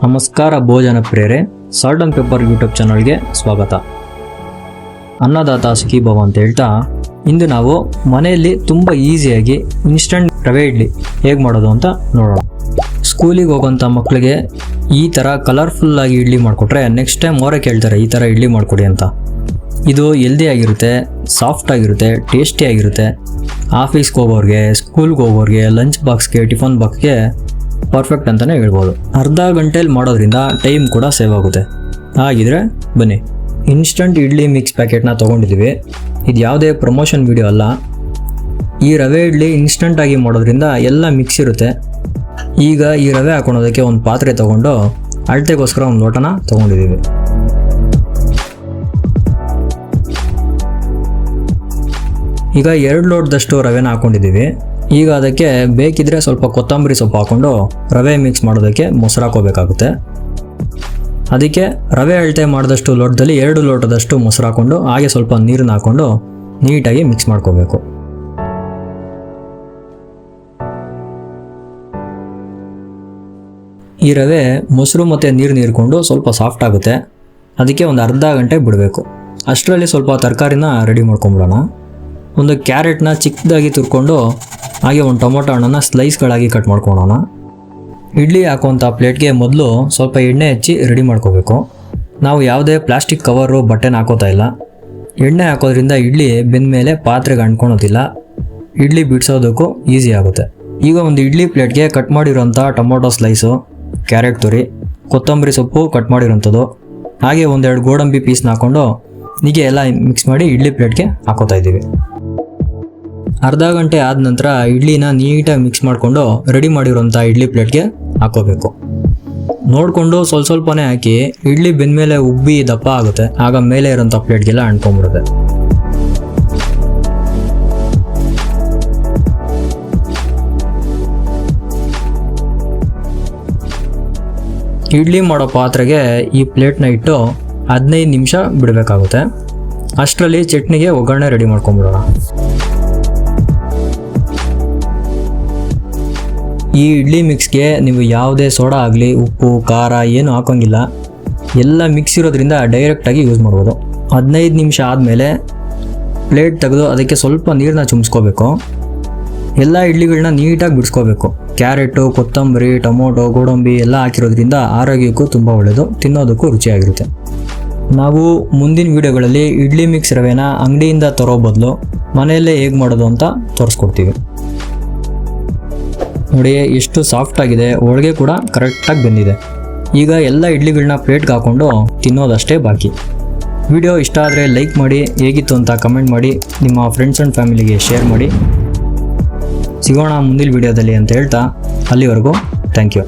ನಮಸ್ಕಾರ ಭೋಜನ ಪ್ರಿಯರೇ, ಸಾಲ್ಟ್ ಅಂಡ್ ಪೆಪ್ಪರ್ ಯೂಟ್ಯೂಬ್ ಚಾನಲ್ಗೆ ಸ್ವಾಗತ. ಅನ್ನದಾತ ಸುಖೀ ಭವ ಅಂತ ಹೇಳ್ತಾ ಇಂದು ನಾವು ಮನೆಯಲ್ಲಿ ತುಂಬ ಈಸಿಯಾಗಿ ಇನ್ಸ್ಟಂಟ್ ರವೆ ಇಡ್ಲಿ ಹೇಗೆ ಮಾಡೋದು ಅಂತ ನೋಡೋಣ. ಸ್ಕೂಲಿಗೆ ಹೋಗೋಂಥ ಮಕ್ಕಳಿಗೆ ಈ ಥರ ಕಲರ್ಫುಲ್ಲಾಗಿ ಇಡ್ಲಿ ಮಾಡಿಕೊಟ್ರೆ ನೆಕ್ಸ್ಟ್ ಟೈಮ್ ಅವರೇ ಕೇಳ್ತಾರೆ ಈ ಥರ ಇಡ್ಲಿ ಮಾಡಿಕೊಡಿ ಅಂತ. ಇದು ಹೆಲ್ದಿ ಆಗಿರುತ್ತೆ, ಸಾಫ್ಟ್ ಆಗಿರುತ್ತೆ, ಟೇಸ್ಟಿ ಆಗಿರುತ್ತೆ. ಆಫೀಸ್ಗೆ ಹೋಗೋರಿಗೆ, ಸ್ಕೂಲ್ಗೆ ಹೋಗೋರಿಗೆ, ಲಂಚ್ ಬಾಕ್ಸ್ಗೆ, ಟಿಫನ್ ಬಾಕ್ಸ್ಗೆ ಪರ್ಫೆಕ್ಟ್ ಅಂತಲೇ ಹೇಳ್ಬೋದು. ಅರ್ಧ ಗಂಟೆಯಲ್ಲಿ ಮಾಡೋದ್ರಿಂದ ಟೈಮ್ ಕೂಡ ಸೇವ್ ಆಗುತ್ತೆ. ಹಾಗಿದ್ರೆ ಬನ್ನಿ, ಇನ್ಸ್ಟಂಟ್ ಇಡ್ಲಿ ಮಿಕ್ಸ್ ಪ್ಯಾಕೆಟ್ನ ತೊಗೊಂಡಿದ್ದೀವಿ. ಇದು ಯಾವುದೇ ಪ್ರಮೋಷನ್ ವಿಡಿಯೋ ಅಲ್ಲ. ಈ ರವೆ ಇಡ್ಲಿ ಇನ್ಸ್ಟಂಟಾಗಿ ಮಾಡೋದ್ರಿಂದ ಎಲ್ಲ ಮಿಕ್ಸ್ ಇರುತ್ತೆ. ಈಗ ಈ ರವೆ ಹಾಕೊಳೋದಕ್ಕೆ ಒಂದು ಪಾತ್ರೆ ತೊಗೊಂಡು ಅಳತೆಗೋಸ್ಕರ ಒಂದು ಲೋಟನ ತೊಗೊಂಡಿದ್ದೀವಿ. ಈಗ 2 ಲೋಟದಷ್ಟು ರವೆನ ಹಾಕೊಂಡಿದ್ದೀವಿ. ಈಗ ಅದಕ್ಕೆ ಬೇಕಿದ್ರೆ ಸ್ವಲ್ಪ ಕೊತ್ತಂಬರಿ ಸೊಪ್ಪು ಹಾಕ್ಕೊಂಡು ರವೆ ಮಿಕ್ಸ್ ಮಾಡೋದಕ್ಕೆ ಮೊಸರು ಹಾಕೋಬೇಕಾಗುತ್ತೆ. ಅದಕ್ಕೆ ರವೆ ಅಳತೆ ಮಾಡಿದಷ್ಟು ಲೋಟದಲ್ಲಿ 2 ಲೋಟದಷ್ಟು ಮೊಸರು ಹಾಕ್ಕೊಂಡು ಹಾಗೆ ಸ್ವಲ್ಪ ನೀರನ್ನ ಹಾಕ್ಕೊಂಡು ನೀಟಾಗಿ ಮಿಕ್ಸ್ ಮಾಡ್ಕೋಬೇಕು. ಈ ರವೆ ಮೊಸರು ಮತ್ತು ನೀರು ನೀರ್ಕೊಂಡು ಸ್ವಲ್ಪ ಸಾಫ್ಟ್ ಆಗುತ್ತೆ. ಅದಕ್ಕೆ ಒಂದು ಅರ್ಧ ಗಂಟೆ ಬಿಡಬೇಕು. ಅಷ್ಟರಲ್ಲಿ ಸ್ವಲ್ಪ ತರಕಾರಿನ ರೆಡಿ ಮಾಡ್ಕೊಂಬಿಡೋಣ. ಒಂದು ಕ್ಯಾರೆಟ್ನ ಚಿಕ್ಕದಾಗಿ ತುರ್ಕೊಂಡು ಹಾಗೆ ಒಂದು ಟೊಮೊಟೊ ಹಣ್ಣನ್ನು ಸ್ಲೈಸ್ಗಳಾಗಿ ಕಟ್ ಮಾಡ್ಕೊಳ್ಳೋಣ. ಇಡ್ಲಿ ಹಾಕುವಂಥ ಪ್ಲೇಟ್ಗೆ ಮೊದಲು ಸ್ವಲ್ಪ ಎಣ್ಣೆ ಹಚ್ಚಿ ರೆಡಿ ಮಾಡ್ಕೋಬೇಕು. ನಾವು ಯಾವುದೇ ಪ್ಲಾಸ್ಟಿಕ್ ಕವರು ಬಟ್ಟೆನ ಹಾಕೋತಾ ಇಲ್ಲ. ಎಣ್ಣೆ ಹಾಕೋದ್ರಿಂದ ಇಡ್ಲಿ ಬೆಂದ ಮೇಲೆ ಪಾತ್ರೆಗೆ ಅಂಟ್ಕೊಳೋದಿಲ್ಲ. ಇಡ್ಲಿ ಬಿಡಿಸೋದಕ್ಕೂ ಈಸಿ ಆಗುತ್ತೆ. ಈಗ ಒಂದು ಇಡ್ಲಿ ಪ್ಲೇಟ್ಗೆ ಕಟ್ ಮಾಡಿರೋಂಥ ಟೊಮೊಟೊ ಸ್ಲೈಸು, ಕ್ಯಾರೆಟ್ ತುರಿ, ಕೊತ್ತಂಬರಿ ಸೊಪ್ಪು ಕಟ್ ಮಾಡಿರೋಂಥದ್ದು, ಹಾಗೆ 1-2 ಗೋಡಂಬಿ ಪೀಸ್ನ ಹಾಕ್ಕೊಂಡು ಹೀಗೆ ಎಲ್ಲ ಮಿಕ್ಸ್ ಮಾಡಿ ಇಡ್ಲಿ ಪ್ಲೇಟ್ಗೆ ಹಾಕೋತಾ ಇದ್ದೀವಿ. ಅರ್ಧ ಗಂಟೆ ಆದ ನಂತರ ಇಡ್ಲಿನ ನೀಟಾಗಿ ಮಿಕ್ಸ್ ಮಾಡಿಕೊಂಡು ರೆಡಿ ಮಾಡಿರೋಂಥ ಇಡ್ಲಿ ಪ್ಲೇಟ್ಗೆ ಹಾಕೋಬೇಕು. ನೋಡಿಕೊಂಡು ಸ್ವಲ್ಪನೇ ಹಾಕಿ, ಇಡ್ಲಿ ಬೆಂದಮೇಲೆ ಉಬ್ಬಿ ದಪ್ಪ ಆಗುತ್ತೆ. ಆಗ ಮೇಲೆ ಇರೋಂಥ ಪ್ಲೇಟ್ಗೆಲ್ಲ ಅಂಟ್ಕೊಂಡ್ಬಿಡುತ್ತೆ. ಇಡ್ಲಿ ಮಾಡೋ ಪಾತ್ರೆಗೆ ಈ ಪ್ಲೇಟ್ನ ಇಟ್ಟು 15 ನಿಮಿಷ ಬಿಡಬೇಕಾಗುತ್ತೆ. ಅಷ್ಟರಲ್ಲಿ ಚಟ್ನಿಗೆ ಒಗ್ಗರಣೆ ರೆಡಿ ಮಾಡ್ಕೊಂಬಿಡೋಣ. ಈ ಇಡ್ಲಿ ಮಿಕ್ಸ್ಗೆ ನೀವು ಯಾವುದೇ ಸೋಡಾ ಆಗಲಿ, ಉಪ್ಪು, ಖಾರ ಏನು ಹಾಕೋಂಗಿಲ್ಲ. ಎಲ್ಲ ಮಿಕ್ಸ್ ಇರೋದ್ರಿಂದ ಡೈರೆಕ್ಟಾಗಿ ಯೂಸ್ ಮಾಡ್ಬೋದು. 15 ನಿಮಿಷ ಆದಮೇಲೆ ಪ್ಲೇಟ್ ತೆಗೆದು ಅದಕ್ಕೆ ಸ್ವಲ್ಪ ನೀರನ್ನ ಚುಮ್ಸ್ಕೋಬೇಕು. ಎಲ್ಲ ಇಡ್ಲಿಗಳನ್ನ ನೀಟಾಗಿ ಬಿಡಿಸ್ಕೋಬೇಕು. ಕ್ಯಾರೆಟು, ಕೊತ್ತಂಬರಿ, ಟೊಮೊಟೊ, ಗೋಡಂಬಿ ಎಲ್ಲ ಹಾಕಿರೋದ್ರಿಂದ ಆರೋಗ್ಯಕ್ಕೂ ತುಂಬ ಒಳ್ಳೆಯದು, ತಿನ್ನೋದಕ್ಕೂ ರುಚಿಯಾಗಿರುತ್ತೆ. ನಾವು ಮುಂದಿನ ವೀಡಿಯೋಗಳಲ್ಲಿ ಇಡ್ಲಿ ಮಿಕ್ಸ್ ರವೆನ ಅಂಗಡಿಯಿಂದ ತರೋ ಬದಲು ಮನೆಯಲ್ಲೇ ಹೇಗೆ ಮಾಡೋದು ಅಂತ ತೋರಿಸ್ಕೊಡ್ತೀವಿ. ನೋಡಿ ಎಷ್ಟು ಸಾಫ್ಟ್ ಆಗಿದೆ, ಒಳಗೆ ಕೂಡ ಕರೆಕ್ಟಾಗಿ ಬಂದಿದೆ. ಈಗ ಎಲ್ಲ ಇಡ್ಲಿಗಳನ್ನ ಪ್ಲೇಟ್ಗೆ ಹಾಕ್ಕೊಂಡು ತಿನ್ನೋದಷ್ಟೇ ಬಾಕಿ. ವಿಡಿಯೋ ಇಷ್ಟ ಆದರೆ ಲೈಕ್ ಮಾಡಿ, ಹೇಗಿತ್ತು ಅಂತ ಕಮೆಂಟ್ ಮಾಡಿ, ನಿಮ್ಮ ಫ್ರೆಂಡ್ಸ್ ಆ್ಯಂಡ್ ಫ್ಯಾಮಿಲಿಗೆ ಶೇರ್ ಮಾಡಿ. ಸಿಗೋಣ ಮುಂದಿನ ವಿಡಿಯೋದಲ್ಲಿ ಅಂತ ಹೇಳ್ತಾ, ಅಲ್ಲಿವರೆಗೂ ಥ್ಯಾಂಕ್ ಯು.